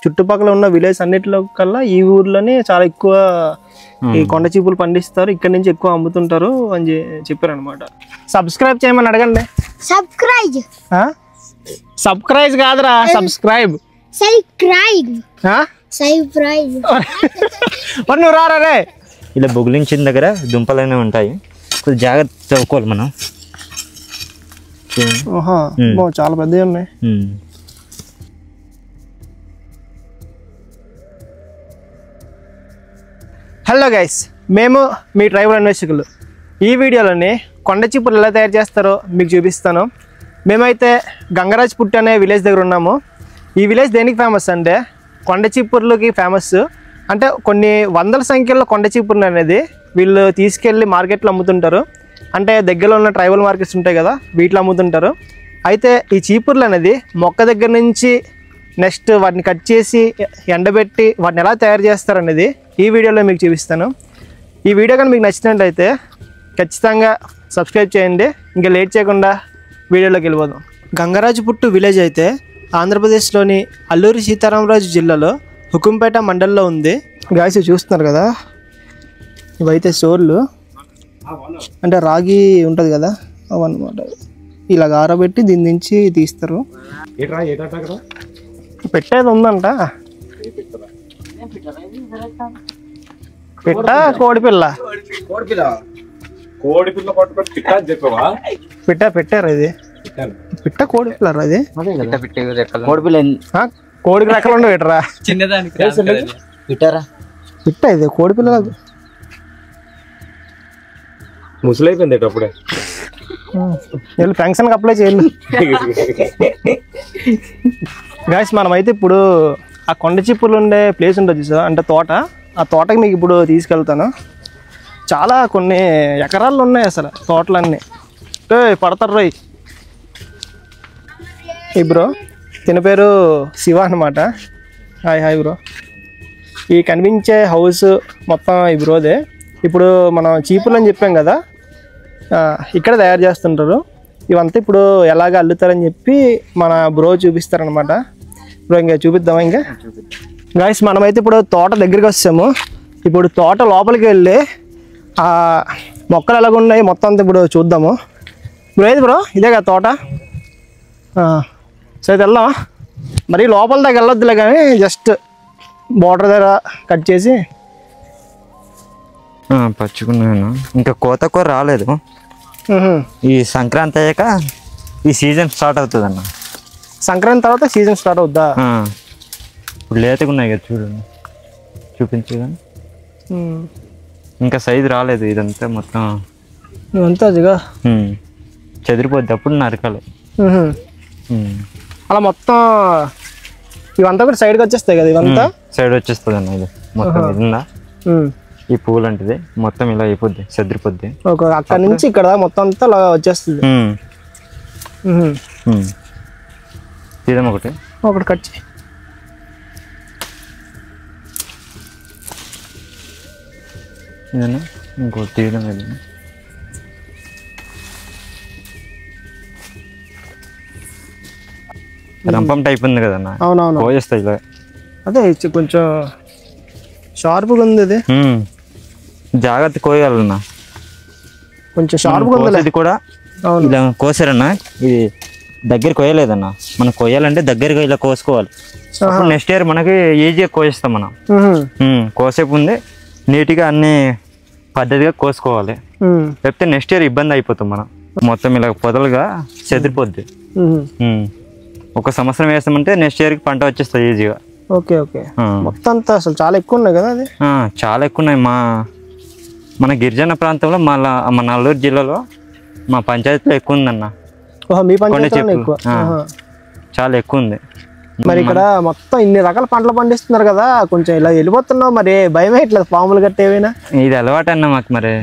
చుట్టుపక్కల ఉన్న విలేజ్ అన్నిటిలో కల్లా ఈ ఊర్లోనే చాలా ఎక్కువ ఈ కొండ చీపులు పండిస్తారు, ఇక్కడ నుంచి ఎక్కువ అమ్ముతుంటారు అని చెప్పారు అనమాట. సబ్స్క్రైబ్ చేయమని అడగండి. సబ్స్క్రైబ్ కాదురా, సబ్స్క్రైబ్. నువ్వు రారా రే. ఇలా బొగిలించిన దగ్గర దుంపలనే ఉంటాయి, కొద్దిగా జాగ్రత్త చదువుకోవాలి మనం. చాలా పెద్దవి ఉన్నాయి. హలో గైస్, మేము మీ ట్రైబల్ అన్వేషకులు. ఈ వీడియోలోని కొండ చీపులు ఎలా తయారు చేస్తారో మీకు చూపిస్తాను. మేమైతే గంగరాజ్పుట్టు అనే విలేజ్ దగ్గర ఉన్నాము. ఈ విలేజ్ దేనికి ఫేమస్ అంటే కొండ చీపుర్లకి ఫేమస్. అంటే కొన్ని వందల సంఖ్యలో కొండ చీపుర్లు అనేది వీళ్ళు తీసుకెళ్ళి మార్కెట్లో అమ్ముతుంటారు. అంటే దగ్గరలో ఉన్న ట్రైబల్ మార్కెట్స్ ఉంటాయి కదా, వీటిలో అమ్ముతుంటారు. అయితే ఈ చీపుర్లు అనేది మొక్క దగ్గర నుంచి నెక్స్ట్ వాటిని కట్ చేసి ఎండబెట్టి వాటిని ఎలా తయారు చేస్తారనేది ఈ వీడియోలో మీకు చూపిస్తాను. ఈ వీడియో కానీ మీకు నచ్చినట్లయితే ఖచ్చితంగా సబ్స్క్రైబ్ చేయండి. ఇంకా లేట్ చేయకుండా వీడియోలోకి వెళ్ళిపోదాం. గంగరాజుపుట్టు విలేజ్ అయితే ఆంధ్రప్రదేశ్లోని అల్లూరి సీతారామరాజు జిల్లాలో హుకుంపేట మండలంలో ఉంది. గాయస్ చూస్తున్నారు కదా, ఇవైతే సోర్లు, అంటే రాగి ఉంటుంది కదా అవన్నమాట. ఇలా ఆరబెట్టి దీని నుంచి తీస్తారు. పెట్టేది ఉందంట, పెట్ట కోడిపిల్ల. పెట్టారు ఇది పిట్ట కోడిపిల్ల. అది కోడికి రెక్కలు ఉండవు పెట్టరా, పిట్ట ఇది కోడిపిల్ల. ముసలైపోయింది అప్పుడే, వెళ్ళి పెన్షన్కి అప్లై చేయాలి. గాయస్ మనమైతే ఇప్పుడు ఆ కొండ చిప్పులు ఉండే ప్లేస్ ఉంటుంది సార్, అంటే తోట. ఆ తోటకి మీకు ఇప్పుడు తీసుకెళ్తాను. చాలా కొన్ని ఎకరాలు ఉన్నాయి అసలు తోటలన్నీ. పడతారు రోయ్. ఈ బ్రో తిన పేరు శివ అనమాట. Hi bro. ఈ కనిపించే హౌస్ మొత్తం ఈ బ్రోదే. ఇప్పుడు మనం చీపులు అని చెప్పాం కదా, ఇక్కడ తయారు చేస్తుంటారు. ఇవంతా ఇప్పుడు ఎలాగ అల్లుతారని చెప్పి మన బ్రో చూపిస్తారనమాట. బ్రో ఇంకా చూపిద్దామా? ఇంకా గాయస్ మనమైతే ఇప్పుడు తోట దగ్గరికి వచ్చాము. ఇప్పుడు తోట లోపలికి వెళ్ళి ఆ మొక్కలు ఎలాగ ఉన్నాయి మొత్తం అంతా ఇప్పుడు చూద్దాము. బ్రో ఏది బ్రో ఇదే కదా తోట? సరే వెళ్దామా? మరి లోపల దాకా వెళ్ళొద్దులే కానీ జస్ట్ బోర్డర్ దగ్గర కట్ చేసి పచ్చుకున్నాను. ఇంకా కోతకూర రాలేదు. ఈ సంక్రాంతి అయ్యాక ఈ సీజన్ స్టార్ట్ అవుతుంది అన్న. సంక్రాంతి తర్వాత సీజన్ స్టార్ట్ అవుద్దా? ఇప్పుడు లేతగా ఉన్నాయి కదా, చూడండి చూపించు. కానీ ఇంకా సైజు రాలేదు. ఇదంతా మొత్తం ఇదంతా అదిగా చెదిరిపోద్ది, అప్పుడు నరకాలి. అలా మొత్తం ఇవంతా కూడా సైడ్కి వచ్చేస్తాయి కదా, ఇవంతా సైడ్ వచ్చేస్తుంది అన్న. ఇది మొత్తం ఇదిందా, ఈ పూలు అంటే మొత్తం ఇలా అయిపోద్ది, చెదిరిపోద్ది. అక్కడ నుంచి ఇక్కడ మొత్తం అంతా అలా వచ్చేస్తుంది. తీద్దాం ఒకటి కట్ చేయి. ఇంకోటి తీయడం లేదు. రంపం టైప్ ఉంది కదన్న. అవునవును పోయేస్తాయి ఇలా. అదే కొంచెం షార్ప్గా ఉంది. అది జాగ్రత్త కోయాలన్నా, కొంచెం షార్ప్గా ఉంది. ఇది కూడా ఇలా కోసారన్నా, ఇది దగ్గర కోయలేదన్నా. మనం కోయాలంటే దగ్గరగా ఇలా కోసుకోవాలి. నెక్స్ట్ ఇయర్ మనకి ఈజీగా కోసేస్తాం మనం. కోసేపు ఉంది నీట్గా అన్ని పద్ధతిగా కోసుకోవాలి. లేకపోతే నెక్స్ట్ ఇయర్ ఇబ్బంది అయిపోతాం మనం. మొత్తం ఇలా పొదలుగా చెదిరిపోద్ది. ఒక సంవత్సరం వేస్తామంటే నెక్స్ట్ ఇయర్కి పంట వచ్చేస్తుంది ఈజీగా. Okay okay. మొత్తం అంతా అసలు చాలా ఎక్కువ ఉన్నాయి కదా. అది చాలా ఎక్కువ ఉన్నాయి. మన గిరిజన ప్రాంతంలో మన అల్లూరు జిల్లాలో మా పంచాయతీలో ఎక్కువ ఉందన్న. మీ పంచాయతీలో ఎక్కువ? చాలా ఎక్కువ ఉంది. మరి ఇక్కడ మొత్తం ఇన్ని రకాల పంటలు పండిస్తున్నారు కదా, కొంచెం ఇలా వెళ్ళిపోతున్నావు, మరి భయమే ఇట్లా పాములు కట్టేవైనా? ఇది అలవాటు అన్న మాకు. మరి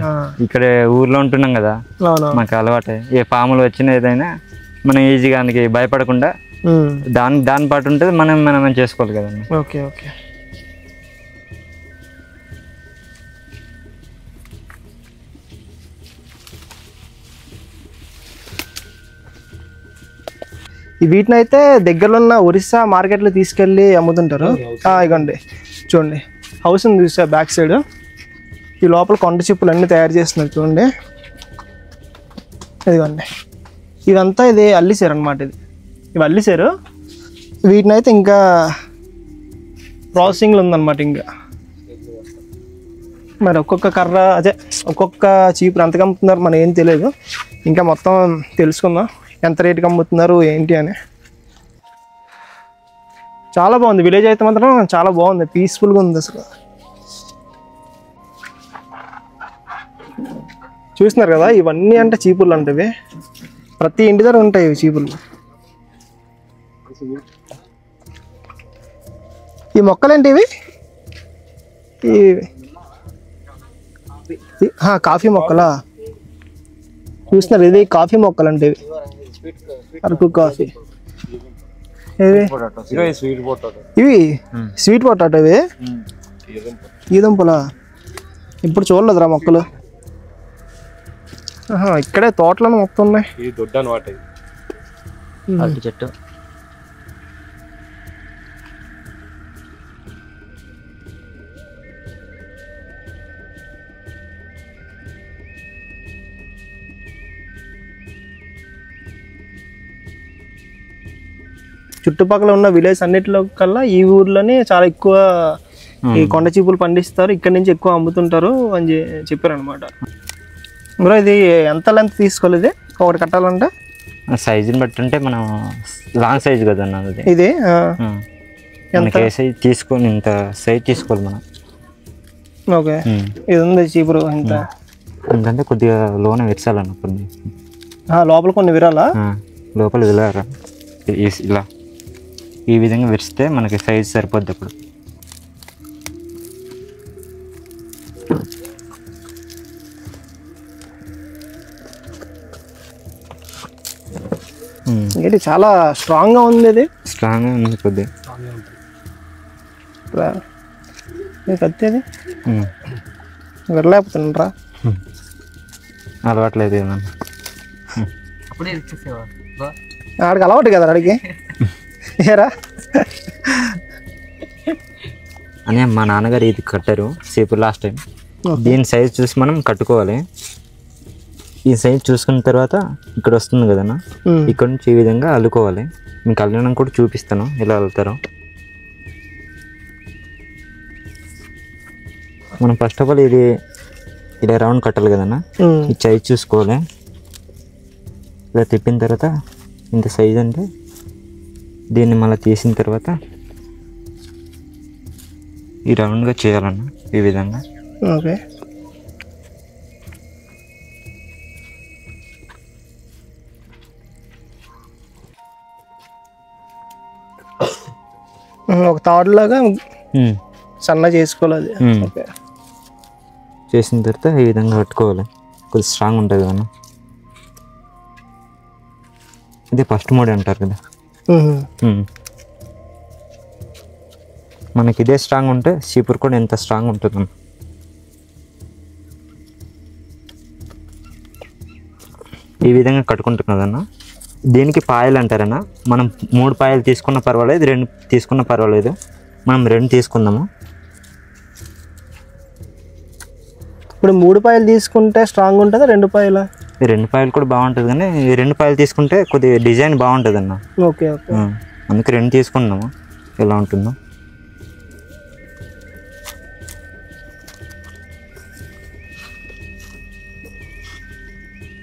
ఇక్కడ ఊర్లో ఉంటున్నాం కదా, మాకు అలవాటే. ఏ పాములు వచ్చినా ఏదైనా మనం ఈజీగా దానికి భయపడకుండా దాని పాటు ఉంటుంది, మనం చేసుకోవాలి కదన్న. Okay okay. వీటిని అయితే దగ్గరలో ఉన్న ఒరిస్సా మార్కెట్లో తీసుకెళ్ళి అమ్ముతుంటారు. ఇగోండి చూడండి, హౌస్ ఉంది చూసా బ్యాక్ సైడ్. ఈ లోపల కొండ చిప్పులు అన్నీ తయారు చేస్తున్నారు చూడండి. ఇదిగోండి, ఇదంతా ఇది అల్లిసారు అనమాట. ఇవి అల్లిసారు. వీటిని అయితే ఇంకా ప్రాసెసింగ్లో ఉందన్నమాట. ఇంకా మరి ఒక్కొక్క కర్ర అదే ఒక్కొక్క చీపురు ఎంతకు అమ్ముతున్నారు మనం ఏం తెలియదు. ఇంకా మొత్తం తెలుసుకుందాం ఎంత రేటుకి అమ్ముతున్నారు ఏంటి అని. చాలా బాగుంది విలేజ్ అయితే మాత్రం, చాలా బాగుంది, పీస్ఫుల్గా ఉంది అసలు. చూస్తున్నారు కదా, ఇవన్నీ అంటే చీపుర్లు అంటే ఇవి ప్రతి ఇంటి దగ్గర ఉంటాయి ఇవి చీపుర్లు. ఈ మొక్కలేంటి ఇవి? కాఫీ మొక్కలా? చూస్తున్నారు, ఇది కాఫీ మొక్కలు అంటే ఇవి, అరకు కాఫీ. ఇవి ఇవి స్వీట్ పొటాటో. ఇవి ఈ దుంపలా? ఇప్పుడు చూడలేదురా మొక్కలు. ఇక్కడే తోటలను మొత్తం ఉన్నాయి. చెట్టు చుట్టుపక్కల ఉన్న విలేజ్ అన్నిటిలో కల్లా ఈ ఊర్లోనే చాలా ఎక్కువ ఈ కొండ చీపులు పండిస్తారు. ఇక్కడ నుంచి ఎక్కువ అమ్ముతుంటారు అని చెప్పారు అనమాట. బ్రో ఇది ఎంత లెంత్ తీసుకోవాలి? ఇది ఒకటి కట్టాలంటే సైజుని బట్టి అంటే మనం లాంగ్ సైజ్ కదా అన్నది. ఇది మనకి ఏ సైజ్ తీసుకొని ఇంత సైజ్ తీసుకోవాలి మనం. ఓకే, ఇది ఉంది చీపురు ఇంత. ఎందుకంటే కొద్దిగా లోన విరచాలన్న కొన్ని, లోపల కొన్ని విరాలా? లోపల విరారా ఇలా ఈ విధంగా విరిస్తే మనకి సైజ్ సరిపోద్ది. అప్పుడు ఏంటి చాలా స్ట్రాంగ్గా ఉంది. ఇది స్ట్రాంగ్గా ఉంది కొద్దిగా. కత్తేది విరలేకపోతుండ్రా? అలవాట్లేదు ఏమన్నా. ఆడికి అలవాటు కదా అడిగి ఏరా అని మా నాన్నగారు ఇది కట్టారు సేపు లాస్ట్ టైం. దీని సైజ్ చూసి మనం కట్టుకోవాలి. ఈ సైజ్ చూసుకున్న తర్వాత ఇక్కడ వస్తుంది కదన్నా, ఇక్కడ నుంచి ఈ విధంగా అల్లుకోవాలి. మీకు అల్లడం కూడా చూపిస్తాను ఎలా అల్లుతారో. మనం ఫస్ట్ ఆఫ్ ఆల్ ఇది ఇలా రౌండ్ కట్టాలి కదన్నా, ఈ సైజ్ చూసుకోవాలి. ఇలా తిప్పిన తర్వాత ఇంత సైజ్ అంటే దీన్ని మళ్ళీ తీసిన తర్వాత ఈ రౌండ్గా చేయాలన్న ఈ విధంగా. ఓకే, ఒక తాడులాగా సన్న చేసుకోవాలి. ఓకే, చేసిన తర్వాత ఈ విధంగా కట్టుకోవాలి. కొద్దిగా స్ట్రాంగ్ ఉంటుంది కదా. ఇది ఫస్ట్ మోడ్ అంటారు కదా. మనకి ఇదే స్ట్రాంగ్ ఉంటే చీపురు కూడా ఎంత స్ట్రాంగ్ ఉంటుంది. ఈ విధంగా కట్టుకుంటాం కదన్నా. దీనికి పాయలు అంటారన్నా. మనం 3 పాయలు తీసుకున్న పర్వాలేదు, 2 తీసుకున్న పర్వాలేదు. మనం 2 తీసుకుందాము. ఇప్పుడు 3 పాయలు తీసుకుంటే స్ట్రాంగ్ ఉంటుందా 2 పాయల? 2 పాయలు కూడా బాగుంటుంది, కానీ 2 పాయలు తీసుకుంటే కొద్దిగా డిజైన్ బాగుంటుంది అన్న. ఓకే ఓకే, అందుకే 2 తీసుకున్నాము. ఎలా ఉంటుందో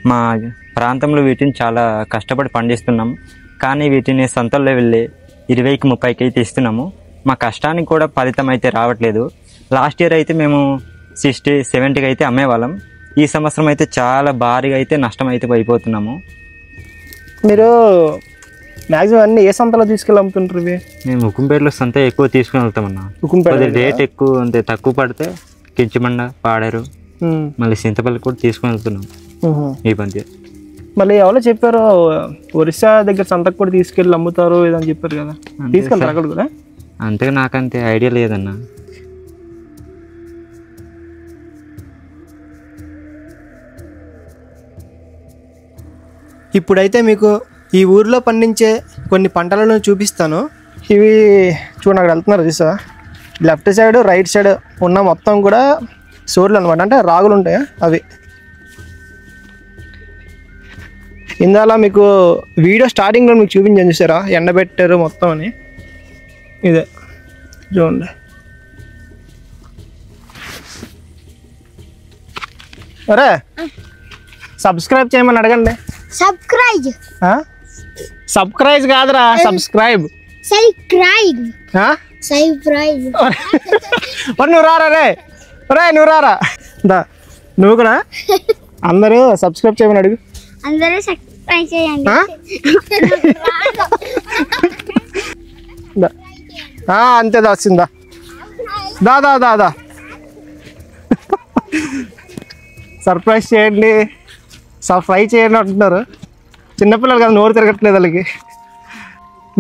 మా ప్రాంతంలో వీటిని చాలా కష్టపడి పండిస్తున్నాం. కానీ వీటిని సంతల్లో వెళ్ళి 20కి 30కి అయితే ఇస్తున్నాము. మా కష్టానికి కూడా ఫలితం అయితే రావట్లేదు. లాస్ట్ ఇయర్ అయితే మేము 60, 70కి అయితే అమ్మేవాళ్ళం. ఈ సంవత్సరం అయితే చాలా భారీగా అయితే నష్టం అయితే అయిపోతున్నాము. మీరు మ్యాక్సిమం అన్ని ఏ సంతలో తీసుకెళ్ళి అమ్ముతుంటారు ఇవి? మేము హుకుంపేటలో సంత ఎక్కువ తీసుకుని వెళ్తామన్నా. కొద్దిగా రేట్ ఎక్కువ అంతే, తక్కువ పడితే కించిమండ, పాడేరు, మళ్ళీ చింతపల్లి కూడా తీసుకుని వెళ్తున్నాం ఈ మధ్య. మళ్ళీ ఎవరో చెప్పారు ఒరిస్సా దగ్గర సంతకు కూడా తీసుకెళ్ళి అమ్ముతారు ఏదని చెప్పారు కదా, తీసుకెళ్తారు అక్కడ కూడా? అంతగా నాకంతే ఐడియా లేదన్నా. ఇప్పుడైతే మీకు ఈ ఊరిలో పండించే కొన్ని పంటలను చూపిస్తాను. ఇవి చూడండి, అక్కడ వెళ్తున్నారు చూసా. లెఫ్ట్ సైడ్ రైట్ సైడ్ ఉన్న మొత్తం కూడా సోర్లు అనమాట, అంటే రాగులు ఉంటాయి అవి. ఇందాల మీకు వీడియో స్టార్టింగ్లో మీకు చూపించాను చూసారా, ఎండబెట్టారు మొత్తం అని. ఇదే చూడండి. అరే సబ్స్క్రైబ్ చేయమని అడగండి. సబ్స్క్రైబ్ కాదురా, సబ్స్క్రైబ్. నువ్వు రారా రే, నువ్వు రారా, నువ్వు కూడా అందరూ సబ్స్క్రైబ్ చేయమని అడుగు. అందరూ సబ్స్క్రైబ్ చేయండి. అంతే వచ్చిందా, దా సర్ప్రైజ్ చేయండి, ఫ్రై చేయండి అంటున్నారు. చిన్నపిల్లలు కదా, నోరు తిరగట్లేదు వాళ్ళకి.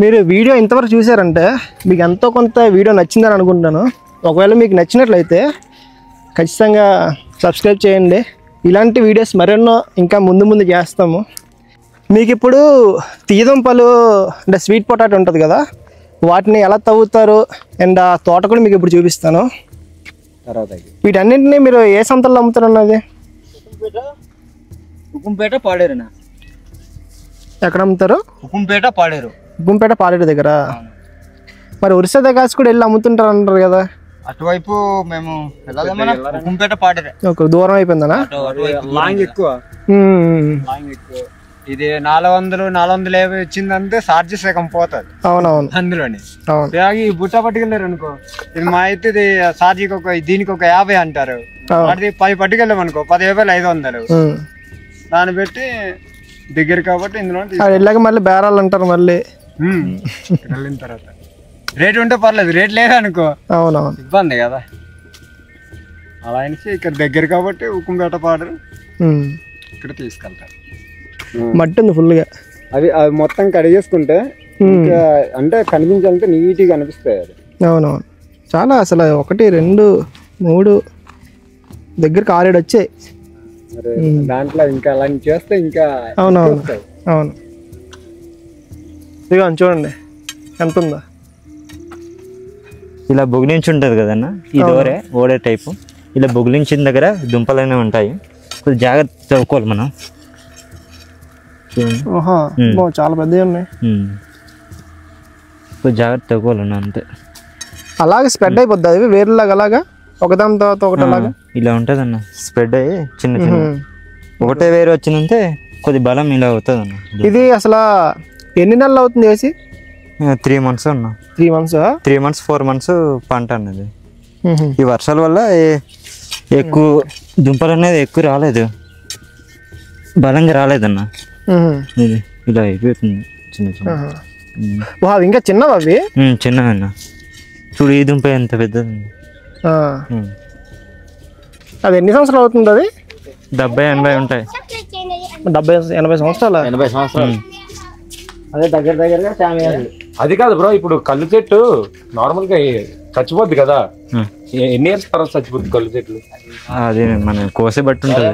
మీరు వీడియో ఇంతవరకు చూసారంటే మీకు ఎంతో కొంత వీడియో నచ్చిందని అనుకుంటాను. ఒకవేళ మీకు నచ్చినట్లయితే ఖచ్చితంగా సబ్స్క్రైబ్ చేయండి. ఇలాంటి వీడియోస్ మరెన్నో ఇంకా ముందు చేస్తాము. మీకు ఇప్పుడు తీయదుంపలు అంటే స్వీట్ పొటాటో ఉంటుంది కదా, వాటిని ఎలా తవ్వుతారు అండ్ ఆ తోట కూడా మీకు ఇప్పుడు చూపిస్తాను. వీటన్నింటినీ మీరు ఏ సంతల్లో అమ్ముతారు అన్నది? ఉకుంపేట పాడేరునా. ఎక్కడ అమ్ముతారు? ఉకుంపేట పాడేరు. ఉకుంపేట పాడేరు దగ్గర. మరి ఒరిస్సా దగ్గర కూడా వెళ్ళి అమ్ముతుంటారు అంటారు కదా. అటువైపు మేము ఉకుంపేట పాడేరు. ఒక దూరం అయిపోయిందనా? లాంగ్ ఎక్కువ. ఇది 450 ఇచ్చిందంటే ఛార్జెస్ సగం పోతుంది. అవునవును, అందులోని అవును. ఈ బుట్ట పట్టుకెళ్ళారు అనుకో, ఇది మా అయితే ఇది ఛార్జీకి దీనికి ఒక 50 అంటారు. అది 10 పట్టుకెళ్ళాం అనుకో 10,500. దాన్ని పెట్టి దగ్గర కాబట్టి ఇందులో వెళ్ళాక మళ్ళీ బేరాలు అంటారు. మళ్ళీ వెళ్ళిన తర్వాత రేట్ ఉంటే పర్లేదు, రేట్ లేదనుకో అవునవును ఇబ్బంది కదా. అలా అనేసి ఇక్కడ దగ్గర కాబట్టి ఉకుంపేట పాడరు, ఇక్కడ తీసుకెళ్తారు. మట్టి ఉంది ఫుల్గా. అవి మొత్తం కడిగేసుకుంటే అంటే కనిపించాలంటే నీట్గా కనిపిస్తాయి. అది అవునవును, చాలా అసలు 1 2 3 దగ్గరికి 6 7 వచ్చాయి. దాంట్లో ఇంకా అలా చేస్తే ఇంకా అవునవును అవును. ఇదిగో చూడండి ఎంత ఉందా. ఇలా బొగిలించి ఉంటుంది కదన్నా, ఈ దోరే ఓడే టైపు. ఇలా బొగిలించిన దగ్గర దుంపలనే ఉంటాయి. కొద్దిగా జాగ్రత్త చదువుకోవాలి మనం. ఓహో, చాలా పెద్దవి ఉన్నాయి. కొద్దిగా జాగ్రత్త చదువుకోవాలన్నా అంతే. అలాగే స్ప్రెడ్ అయిపోద్ది అవి వేరేలాగా, అలాగా ఒకదాని తర్వాత ఒకటి అలాగా ఇలా ఉంటుంది అన్న. స్ప్రెడ్ అయ్యి చిన్న చిన్న ఒకటే వేరు వచ్చిందంటే కొద్ది బలం ఇలా అవుతుంది అన్న. ఇది అసలు ఎన్ని నెలలు అవుతుంది వేసి? 3 months అన్న. 3 months 3 months 4 months పంట అన్నది. ఈ వర్షాల వల్ల ఎక్కువ దుంపలు అనేది ఎక్కువ రాలేదు, బలంగా రాలేదన్న. ఇది ఇలా అయిపోతుంది చిన్న చిన్న. ఇంకా చిన్నవి అవి? చిన్నదన్న. చూడు ఈ దుంప ఎంత పెద్దది. అది ఎన్ని సంవత్సరాలు అవుతుంది? అది 70-80 ఉంటాయి. 70-80 సంవత్సరాలు. 80 సంవత్సరాలు. అదే దగ్గరగా అది కాదు బ్రో, ఇప్పుడు కళ్ళు చెట్టు నార్మల్ గా చచ్చిపోద్ది కదా, ఎన్ని ఇయర్స్ తర్వాత చచ్చిపోద్ది కళ్ళు చెట్లు? అది మన కోసే బట్టి ఉంటుంది,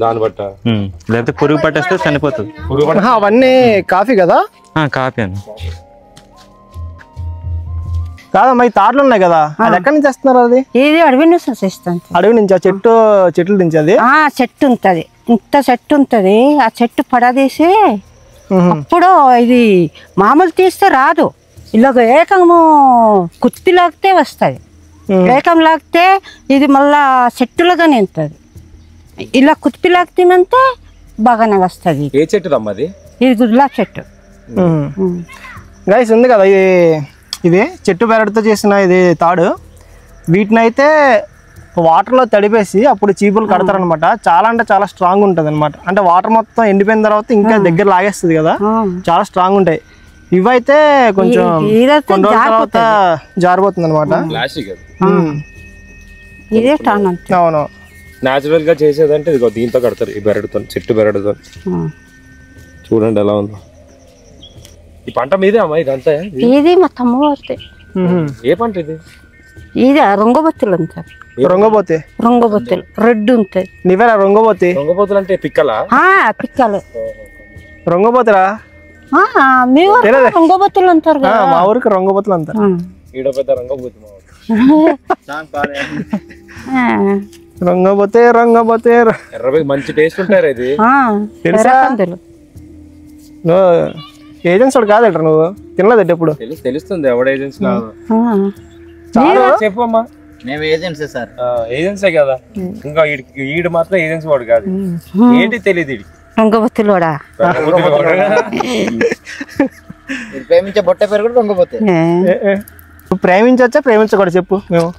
దాన్ని బట్ట. లేకపోతే పురుగు పట్టేస్తే చనిపోతుంది. అవన్నీ కాఫీ కదా? కాఫీ అన్న. కాదమ్మా, ఈ తాట్లు ఉన్నాయి కదా, అది ఎక్కడి నుంచి వస్తున్నారు? అది ఇది అడవి నుంచి వస్తాను. అడవి నుంచి? ఆ చెట్లు నుంచి? అది చెట్టు ఉంటది, ఇంత చెట్టు ఉంటది. ఆ చెట్టు పడదీసి అప్పుడు ఇది మామూలు తీస్తే రాదు, ఇలాగ ఏకము కుత్తి లాగితే వస్తుంది. ఏకం లాగితే ఇది మళ్ళా చెట్టులుగా నింతది. ఇలా కుత్తి లాగితేనంటే బాగానే వస్తుంది. ఏ చెట్టు అమ్మది? ఇది గుడ్లా చెట్టు. గైస్ ఉంది కదా, ఇది చెట్టు బెరడుతో చేసిన ఇది తాడు. వీటిని అయితే వాటర్లో తడిపేసి అప్పుడు చీపులు కడతారనమాట. చాలా అంటే చాలా స్ట్రాంగ్ ఉంటుంది అనమాట. అంటే వాటర్ మొత్తం ఎండిపోయిన తర్వాత ఇంకా దగ్గర లాగేస్తుంది కదా, చాలా స్ట్రాంగ్ ఉంటాయి. ఇవైతే కొంచెం కొన్ని రోజుల తర్వాత జారిపోతుంది అనమాట. అవును, న్యాచురల్ గా చేసేదంటే ఇదిగో దీంతో కడతారు, ఈ బెరడుతో, చెట్టు బెరడుతో. చూడండి ఎలా ఉందో. ఈ పంట మీదే అమ్మా ఇదంతా? ఇది మా తమ్ముడు. ఏ పంట ఇది? ఇది రొంగబొత్తులు ఉంటారు. రొంగబొత్తులు రెడ్ ఉంటాయి. నీవేనా రొంగబొత్తి? రొంగబొత్తులు అంటే పిక్కలా? పిక్కలు. రొంగబొత్తురా మీ ఊరు రంగబత్తులు అంటారు కదా. మా ఊరికి రంగబత్తులు అంటారు. రంగబోతే రంగబోతే మంచి టేస్ట్ ఉంటారు ఇది. తెలుసా? ఏజెన్సీ వాడు కాదట, నువ్వు తినలేదట ఎప్పుడు? తెలుస్తుంది ఎవడ ఏజెన్సీ కాదు. చెప్పమ్మా. మేము ఏజెన్సీ సార్. ఏజెన్సీ కదా. ఇంకా ఈడు మాత్రం ఏజెన్సీ వాడు కాదు. ఏంటి తెలియదు రంగబత్తులోడా. ప్రేమించే బొట్ట పేరు కూడా రంగబోతే. ప్రేమించవచ్చా ప్రేమించకూడదు చెప్పు. మేము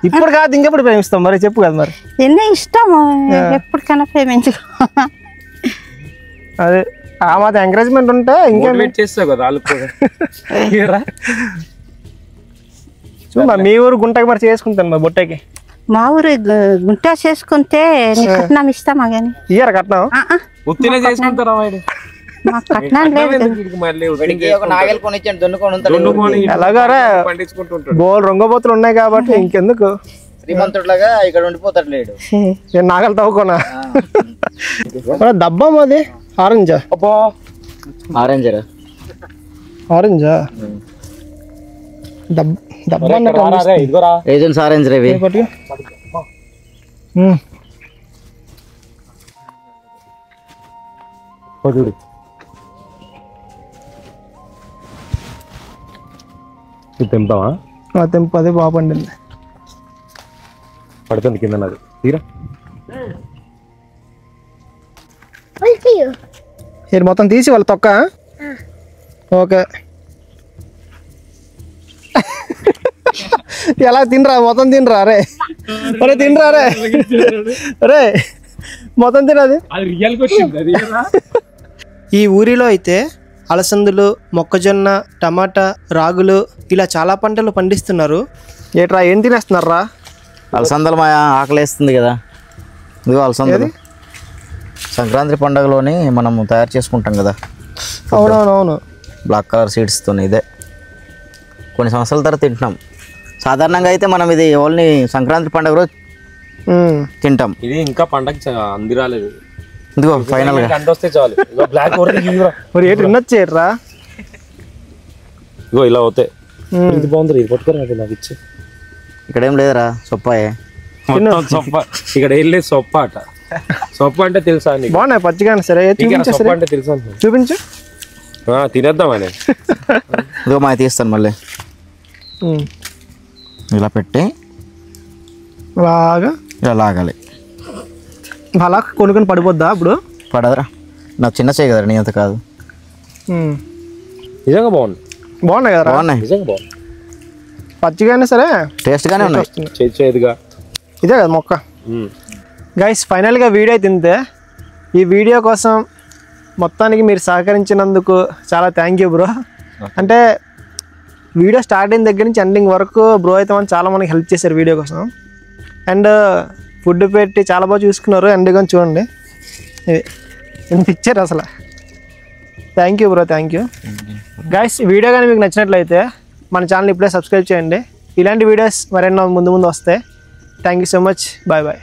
ఇప్పుడు కాదు ఇంకెప్పుడు ప్రేమిస్తాం మరి చెప్పు కదా. మరి ఎన్నో ఇష్టము ఎప్పటికైనా ప్రేమించు. అదే ఆ మాత్రం ఎంకరేజ్మెంట్ ఉంటే ఇంకేం చేస్తావు కదా వాళ్ళు కూడా. చూడ మీ ఊరు గుంటకి మరి చేసుకుంటాను మరి బొట్టకి. మా ఊరు గుంట చేసుకుంటే కట్నం ఇస్తామా కానీ ఇయ్యారు కట్నం. ఉత్తినే చేసుకుంటారా? మాకు కట్నం లేదు. నాగలు కొనిచ్చాను దున్నుకొని ఎలాగారా బోల్ రంగబోతులు ఉన్నాయి కాబట్టి ఇంకెందుకు శ్రీమంతుడిలాగా ఇక్కడ ఉండిపోతాడు లేడు. నాగలు తవ్వుకోనా. దబ్బా మాది ఆరెంజా? ఆరెంజరా? ఆరెంజా దబ్బా ఏజెన్సీ ఆరెంజ్ రేవి. తెంపావా? తెంపు. అదే బాగా పండింది. పడుతుంది కింద నాది తీరా. ఇది మొత్తం తీసి వాళ్ళ తొక్క. ఓకే ఎలా తినరా? మొత్తం తినరా రే. అరే తినరా రే. రే మొత్తం తినది. ఈ ఊరిలో అయితే అలసందులు, మొక్కజొన్న, టమాటా, రాగులు ఇలా చాలా పంటలు పండిస్తున్నారు. ఏట్రా ఏం తినేస్తున్నారా? అలసందలు మా ఆకలేస్తుంది కదా. ఇదిగో అలసందలు సంక్రాంతి పండుగలోని మనం తయారు చేసుకుంటాం కదా. అవునవునవును. బ్లాక్ కలర్ సీడ్స్తో ఇదే కొన్ని సంవత్సరాల తర్వాత తింటున్నాం. సాధారణంగా అయితే మనం ఇది ఓన్లీ సంక్రాంతి పండుగ రోజు తింటాం. ఇది ఇంకా పండగ అంది రాలేదు. ఇదిగో ఫైనల్ గా వస్తే చాలు. బ్లాక్ మరి ఏంటి వినొచ్చేట్రా? ఇగో ఇలా అవుతాయి. ఇది బాగుంది. ఇది పట్టుకోరా నాకు ఇచ్చి. ఇక్కడ ఏం లేదురా సొప్పాయే. సొప్ప ఇక్కడ ఏం లేదు. సొప్ప అట. సొప్ప అంటే తెలుసా నీకు? బాగున్నాయి పచ్చిగా. సరే సొప్ప అంటే తెలుసా? చూపించు. తినేద్దామని. ఇదిగో మా తీస్తాను మళ్ళీ. ఇలా పెట్టి బాగా ఇలా లాగాలి. అలా కొనుక్కొని పడిపోద్దా అప్పుడు? పడదురా, నాకు చిన్న చేయి కదా, నీ అంత కాదు. నిజంగా బాగుంది. బాగున్నాయి కదా? బాగున్నాయి నిజంగా బాగుంది. పచ్చిగానే సరే టేస్ట్గానే ఉన్నాయి. చేదుగా ఇదే కదా మొక్క. గైస్ ఫైనల్గా వీడియో అయితే ఇంతే. ఈ వీడియో కోసం మొత్తానికి మీరు సహకరించినందుకు చాలా థ్యాంక్ యూ బ్రో. అంటే వీడియో స్టార్ట్ అయిన దగ్గర నుంచి ఎండింగ్ వరకు బ్రో అయితే మనం చాలా మనకి హెల్ప్ చేశారు వీడియో కోసం. అండ్ ఫుడ్ పెట్టి చాలా బాగా చూసుకున్నారు. అండ్ కానీ చూడండి ఇది ఎంత ఇచ్చారు అసలు. Thank you bro, thank you. Guys video కానీ మీకు నచ్చినట్లయితే మన ఛానల్ ఇప్పుడే సబ్స్క్రైబ్ చేయండి. ఇలాంటి వీడియోస్ మరెన్నో ముందు వస్తాయి. Thank you so much. Bye bye.